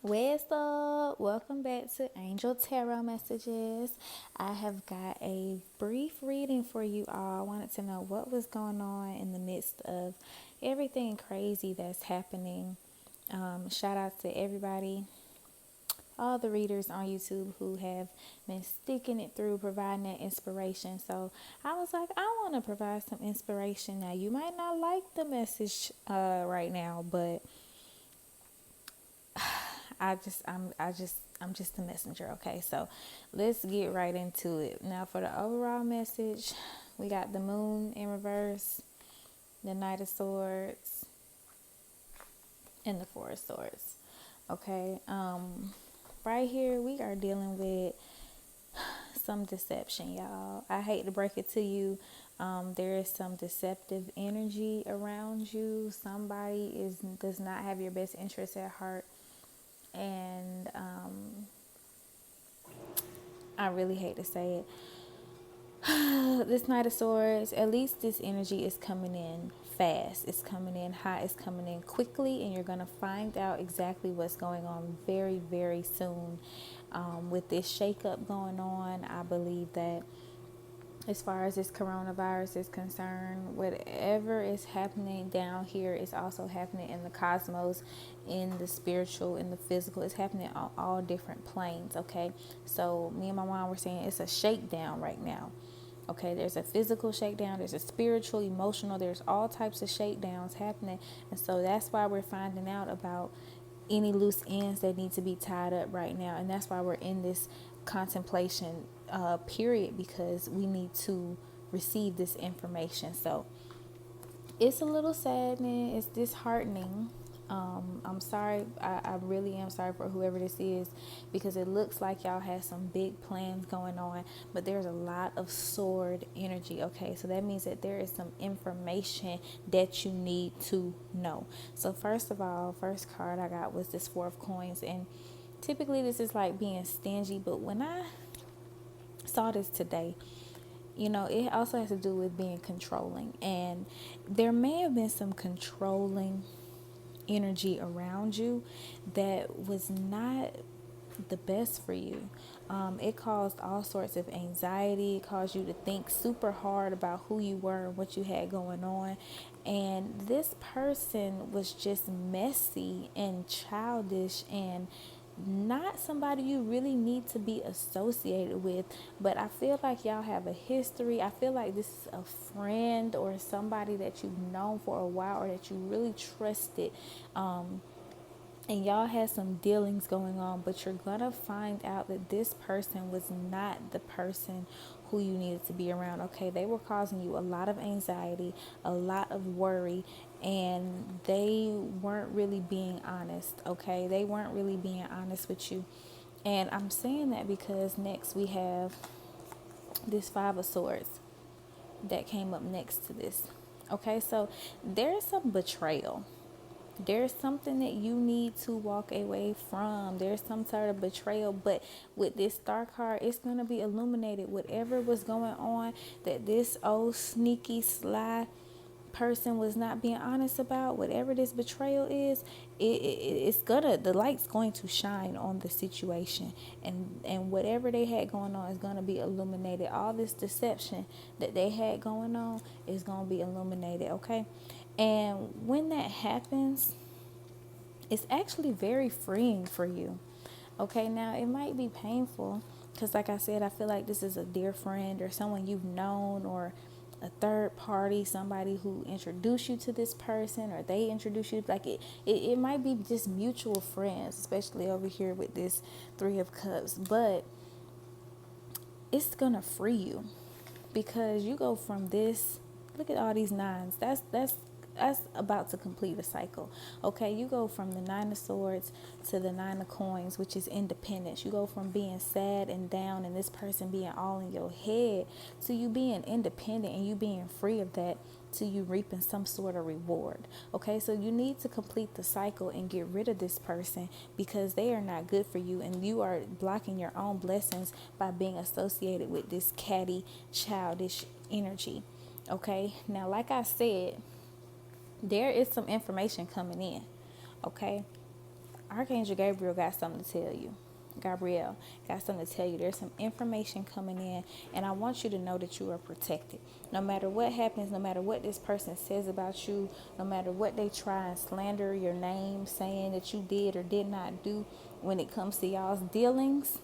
What's up? Welcome back to Angel Tarot Messages. I have got a brief reading for you all. I wanted to know what was going on in the midst of everything crazy that's happening. Shout out to everybody, all the readers on YouTube who have been sticking it through, providing that inspiration. So I was like, I want to provide some inspiration. Now, you might not like the message right now, but I'm just the messenger. Okay, so let's get right into it. Now for the overall message, we got the moon in reverse, the knight of swords, and the four of swords. Okay, right here we are dealing with some deception, y'all. I hate to break it to you. There is some deceptive energy around you. Somebody does not have your best interest at heart, and I really hate to say it. This Knight of Swords, at least this energy is coming in fast. It's coming in hot. It's coming in quickly, and you're going to find out exactly what's going on very, very soon. With this shakeup going on, I believe that as far as this coronavirus is concerned, whatever is happening down here is also happening in the cosmos, in the spiritual, in the physical. It's happening on all different planes. Okay, so me and my mom were saying it's a shakedown right now. Okay, there's a physical shakedown, there's a spiritual, emotional, there's all types of shakedowns happening. And so that's why we're finding out about any loose ends that need to be tied up right now. And that's why we're in this contemplation period, because we need to receive this information. So it's a little saddening, it's disheartening. I'm sorry, I really am sorry for whoever this is, because it looks like y'all have some big plans going on, but there's a lot of sword energy. Okay, so that means that there is some information that you need to know. So first of all, first card I got was this Four of Coins, and typically this is like being stingy, but when I saw this today, it also has to do with being controlling, and there may have been some controlling energy around you that was not the best for you. It caused all sorts of anxiety. It caused you to think super hard about who you were and what you had going on. And this person was just messy and childish and not somebody you really need to be associated with. But I feel like y'all have a history. I feel like this is a friend or somebody that you've known for a while or that you really trusted. And y'all had some dealings going on, but you're gonna find out that this person was not the person who you needed to be around. Okay, they were causing you a lot of anxiety, a lot of worry, and they weren't really being honest. Okay, they weren't really being honest with you. And I'm saying that because next we have this Five of Swords that came up next to this. Okay, so there's some betrayal. There's something that you need to walk away from. There's some sort of betrayal, but with this star card, it's going to be illuminated. Whatever was going on that this old sneaky sly person was not being honest about, whatever this betrayal is, the light's going to shine on the situation, and whatever they had going on is going to be illuminated. All this deception that they had going on is going to be illuminated. Okay, and when that happens, it's actually very freeing for you. Okay, now it might be painful because, like I said, I feel like this is a dear friend or someone you've known, or a third party, somebody who introduced you to this person, or they introduced you. Like it might be just mutual friends, especially over here with this Three of Cups. But it's gonna free you because you go from this. Look at all these nines. That's about to complete a cycle. Okay, you go from the Nine of Swords to the Nine of Coins, which is independence. You go from being sad and down and this person being all in your head to you being independent and you being free of that, to you reaping some sort of reward. Okay, so you need to complete the cycle and get rid of this person because they are not good for you, and you are blocking your own blessings by being associated with this catty, childish energy. Okay, now like I said, there is some information coming in. Okay, Archangel Gabriel got something to tell you. Gabrielle got something to tell you. There's some information coming in, and I want you to know that you are protected. No matter what happens, no matter what this person says about you, no matter what they try and slander your name, saying that you did or did not do when it comes to y'all's dealings,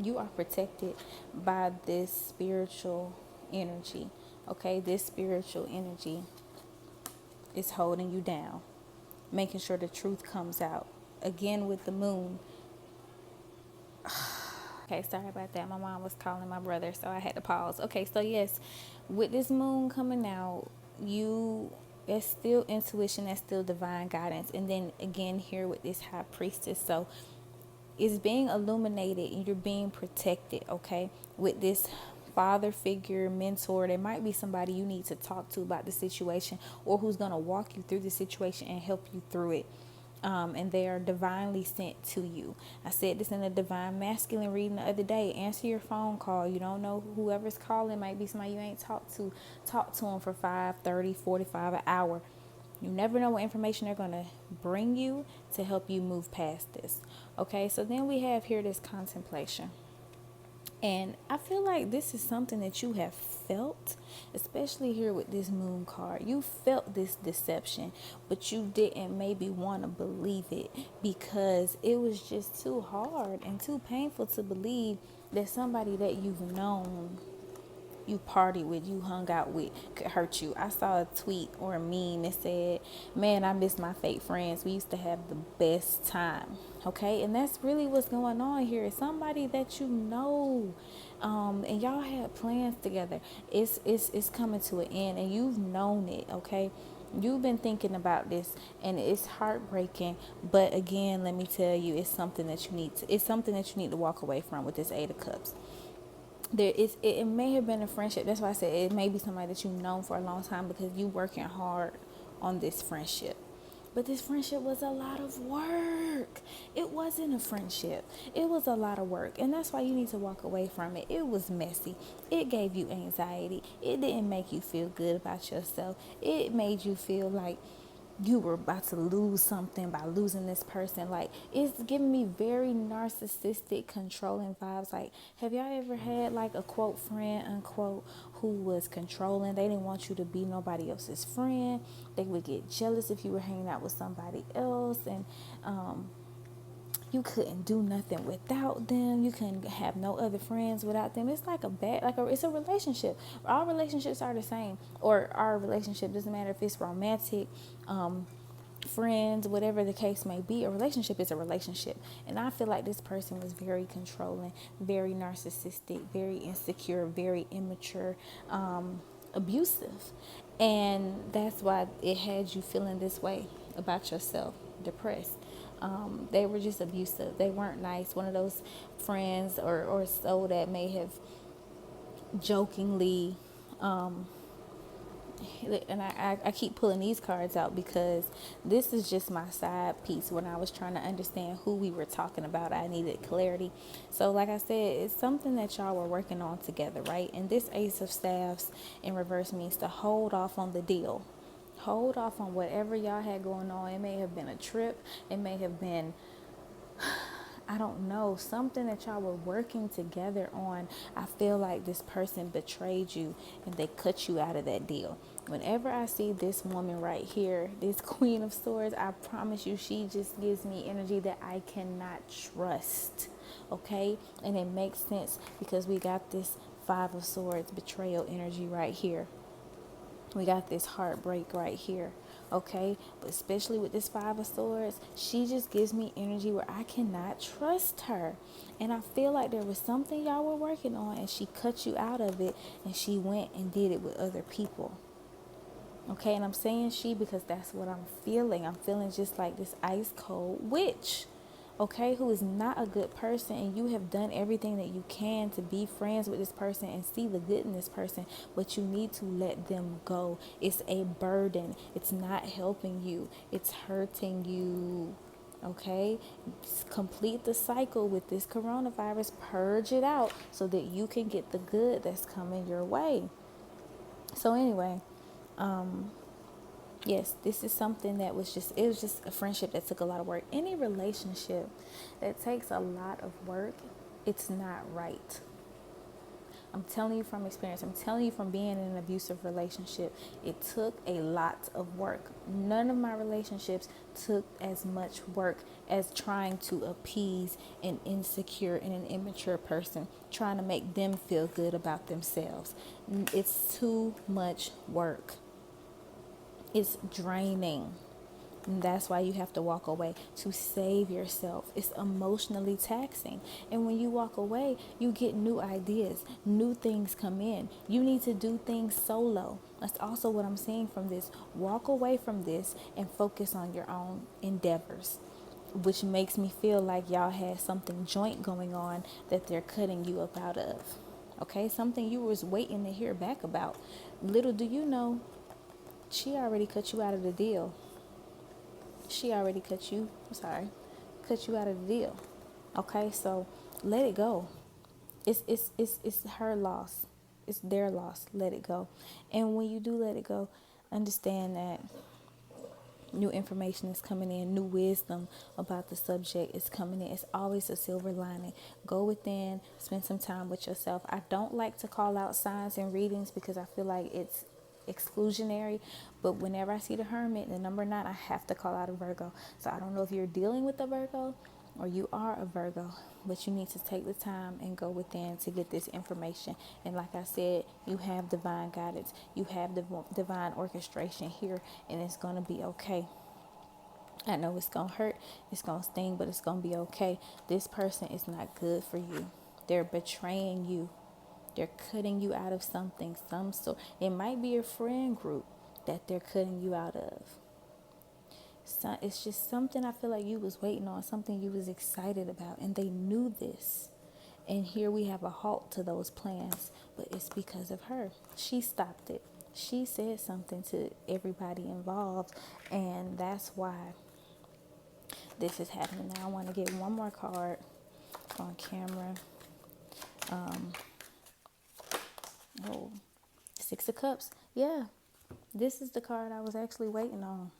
you are protected by this spiritual energy. Okay, this spiritual energy is holding you down, making sure the truth comes out. Again, with the moon. Okay, sorry about that. My mom was calling my brother, so I had to pause. Okay, so yes, with this moon coming out, it's still intuition, that's still divine guidance. And then again here with this high priestess. So it's being illuminated and you're being protected, okay? With this father figure, mentor, there might be somebody you need to talk to about the situation, or who's going to walk you through the situation and help you through it. And they are divinely sent to you. I said this in a divine masculine reading the other day. Answer your phone call. You don't know whoever's calling might be somebody you ain't talked to. Talk to them for 5, 30, 45, an hour. You never know what information they're going to bring you to help you move past this. Okay, so then we have here this contemplation. And I feel like this is something that you have felt, especially here with this moon card. You felt this deception, but you didn't maybe want to believe it because it was just too hard and too painful to believe that somebody that you've known, you partied with, you hung out with, could hurt you. I saw a tweet or a meme that said, man, I miss my fake friends. We used to have the best time. Okay, and that's really what's going on here. It's somebody that you know, and y'all had plans together. It's coming to an end, and you've known it. Okay, you've been thinking about this, and it's heartbreaking. But again, let me tell you, it's something that you need to. It's something that you need to walk away from with this Eight of Cups. It may have been a friendship. That's why I said it may be somebody that you've known for a long time because you working hard on this friendship. But this friendship was a lot of work. It wasn't a friendship. It was a lot of work. And that's why you need to walk away from it. It was messy. It gave you anxiety. It didn't make you feel good about yourself. It made you feel like you were about to lose something by losing this person. Like, it's giving me very narcissistic, controlling vibes. Like, have y'all ever had like a quote friend, unquote, who was controlling? They didn't want you to be nobody else's friend. They would get jealous if you were hanging out with somebody else, and you couldn't do nothing without them. You couldn't have no other friends without them. It's like it's a relationship. All relationships are the same, or our relationship doesn't matter if it's romantic, friends, whatever the case may be. A relationship is a relationship. And I feel like this person was very controlling, very narcissistic, very insecure, very immature, abusive. And that's why it had you feeling this way about yourself, depressed. They were just abusive. They weren't nice. One of those friends or so that may have jokingly, and I keep pulling these cards out because this is just my side piece. When I was trying to understand who we were talking about, I needed clarity. So like I said, it's something that y'all were working on together, right? And this Ace of Staffs in reverse means to hold off on the deal. Hold off on whatever y'all had going on. It may have been a trip. It may have been, I don't know, something that y'all were working together on. I feel like this person betrayed you and they cut you out of that deal. Whenever I see this woman right here, this Queen of Swords, I promise you, she just gives me energy that I cannot trust. Okay? And it makes sense because we got this Five of Swords betrayal energy right here. We got this heartbreak right here, okay? But especially with this Five of Swords, she just gives me energy where I cannot trust her. And I feel like there was something y'all were working on and she cut you out of it and she went and did it with other people. Okay, and I'm saying she because that's what I'm feeling. I'm feeling just like this ice cold witch. Okay, who is not a good person, and you have done everything that you can to be friends with this person and see the good in this person, but you need to let them go. It's a burden. It's not helping you. It's hurting you. Okay, complete the cycle with this coronavirus. Purge it out so that you can get the good that's coming your way. So anyway, Yes, this is something that it was just a friendship that took a lot of work. Any relationship that takes a lot of work, it's not right. I'm telling you from experience. I'm telling you from being in an abusive relationship. It took a lot of work. None of my relationships took as much work as trying to appease an insecure and an immature person, trying to make them feel good about themselves. It's too much work. It's draining. And that's why you have to walk away to save yourself. It's emotionally taxing. And when you walk away, you get new ideas, new things come in. You need to do things solo. That's also what I'm saying from this. Walk away from this and focus on your own endeavors, which makes me feel like y'all had something joint going on that they're cutting you up out of. Okay, something you was waiting to hear back about. Little do you know, she already cut you out of the deal. She already cut you out of the deal. Okay, so let it go. It's her loss. It's their loss. Let it go. And when you do let it go, understand that new information is coming in, new wisdom about the subject is coming in. It's always a silver lining. Go within, spend some time with yourself. I don't like to call out signs and readings because I feel like it's exclusionary, but whenever I see the Hermit, the number 9, I have to call out a Virgo. So I don't know if you're dealing with a Virgo or you are a Virgo, but you need to take the time and go within to get this information. And like I said, you have divine guidance, you have divine orchestration here, and it's going to be okay. I know it's going to hurt, it's going to sting, but it's going to be okay. This person is not good for you. They're betraying you. They're cutting you out of something, some sort. It might be a friend group that they're cutting you out of. So it's just something I feel like you was waiting on, something you was excited about, and they knew this. And here we have a halt to those plans, but it's because of her. She stopped it. She said something to everybody involved, and that's why this is happening. Now I want to get one more card on camera. Oh, 6 of Cups. Yeah, this is the card I was actually waiting on.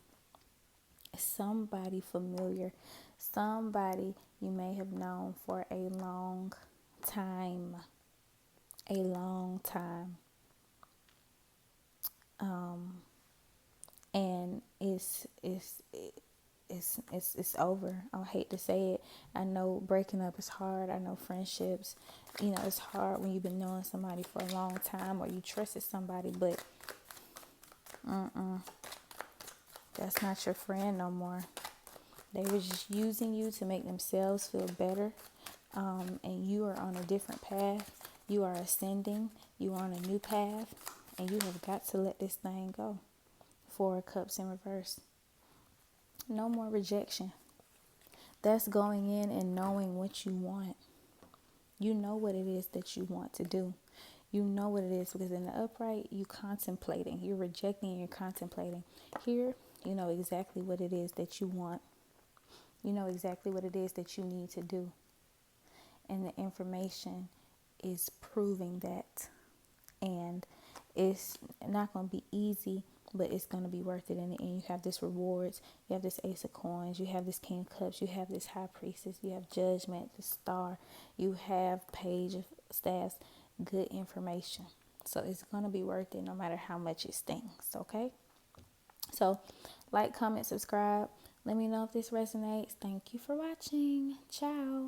Somebody familiar, somebody you may have known for a long time, a long time. And it's over. I hate to say it. I know breaking up is hard. I know friendships, it's hard when you've been knowing somebody for a long time or you trusted somebody, but that's not your friend no more. They were just using you to make themselves feel better. And you are on a different path. You are ascending. You are on a new path. And you have got to let this thing go. 4 of Cups in reverse. No more rejection. That's going in and knowing what you want. You know what it is that you want to do. You know what it is, because in the upright, you contemplating. You're rejecting and you're contemplating. Here, you know exactly what it is that you want. You know exactly what it is that you need to do. And the information is proving that. And it's not going to be easy, but it's going to be worth it in the end. You have this rewards, you have this Ace of Coins, you have this King of Cups, you have this High Priestess, you have Judgment, the Star, you have Page of Staffs. Good information. So it's going to be worth it no matter how much it stings, okay? So like, comment, subscribe. Let me know if this resonates. Thank you for watching. Ciao.